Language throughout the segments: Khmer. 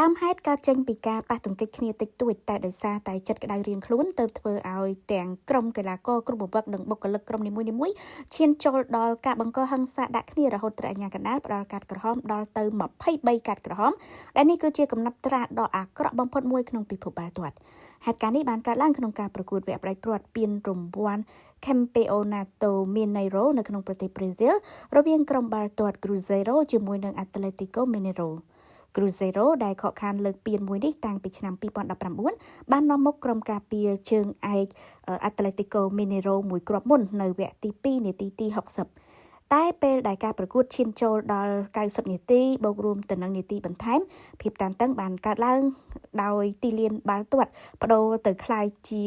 ដើមហេតុកើតចេញពីការប៉ះទង្គិចគ្នាតិចតួចតែដោយសារតែចិត្តក្តៅរៀងខ្លួនទើបធ្វើឲ្យទាំងក្រុមកីឡាករគ្រប់បង្វឹកនិងបុគ្គលិកក្រុមនីមួយៗឈានចូលដល់ការបង្កហិង្សាដាក់គ្នារហូតត្រូវអាជ្ញាកណ្ដាលផ្ដល់កាត់ក្រហមដល់ទៅ23កាត់ក្រហមដែលនេះគឺជាកំណត់ត្រាដ៏អាក្រក់បំផុតមួយក្នុងពិភពបាល់ទាត់ហេតុការណ៍នេះបានកើតឡើងក្នុងការប្រកួតវគ្គផ្ដាច់ព្រាត់ពានរង្វាន់ Campeonato Mineiro នៅក្នុងប្រទេសប្រេស៊ីលរវាងក្រុមបាល់ទាត់ Cruzeiro ជាមួយនឹង Atlético Mineiro Cruzeiro ដែលខកខានលើកពានមួយនេះតាំងពីឆ្នាំ2019បាននាំមុខក្រុមការពារជើងឯក Atlético Mineiro មួយគ្រាប់មុននៅវគ្គទី2នាទីទី60តែពេលដែលការប្រកួតឈានចូលដល់90នាទីបូករួមទៅនឹងនាទីបន្ថែមភាពតានតឹងបានកើតឡើងដោយទីលានបាល់ទាត់បដូរទៅក្លាយជា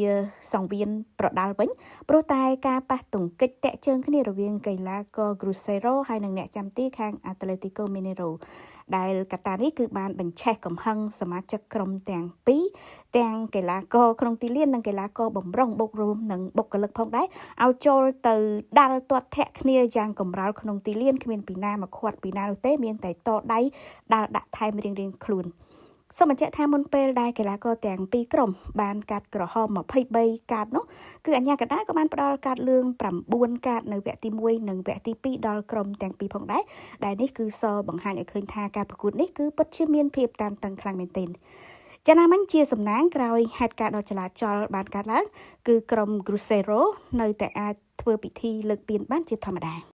សង្វៀនប្រដាល់វិញព្រោះតែការប៉ះទង្គិចតាក់ជើងគ្នារវាងកីឡាករ Cruzeiro ហើយនិងអ្នកចាំទីខាង Atlético Mineiro ដែលកត្តានេះគឺបានបញ្ឆេះកំហឹងសមាជិកក្រុមទាំងពីរទាំងកីឡាករក្នុងទីលាននិងកីឡាករបម្រុងបូករួមនិងបុគ្គលិកផងដែរឲ្យចូលទៅដាល់ទាត់ធាក់គ្នាយ៉ាងកម្រោលក្នុងទីលានគ្មានពីណាមកខាត់ពីណានោះទេមានតែតដៃដាល់ដាក់ថែមរៀងៗខ្លួនសូមបញ្ជាក់ថាមុនពេលដែលកីឡាករទាំងពីរក្រុមបានកាត់ក្រហម23កាតនោះគឺអាជ្ញាកណ្ដាលក៏បានផ្ដល់កាតលឿង9កាតនៅវគ្គទី1និងវគ្គទី2ដល់ក្រុមទាំងពីរផងដែរដែលនេះគឺសបង្ហាញឲ្យឃើញថាការប្រកួតនេះគឺពិតជាមានភាពតានតឹងខ្លាំងមែនទែនយ៉ាងណាមិញជាសំណាងក្រោយហេតុការណ៍ដ៏ចលាចលបានកើតឡើងគឺក្រុម Cruzeiro នៅតែអាចធ្វើពិធីលើកពានបានជាធម្មតា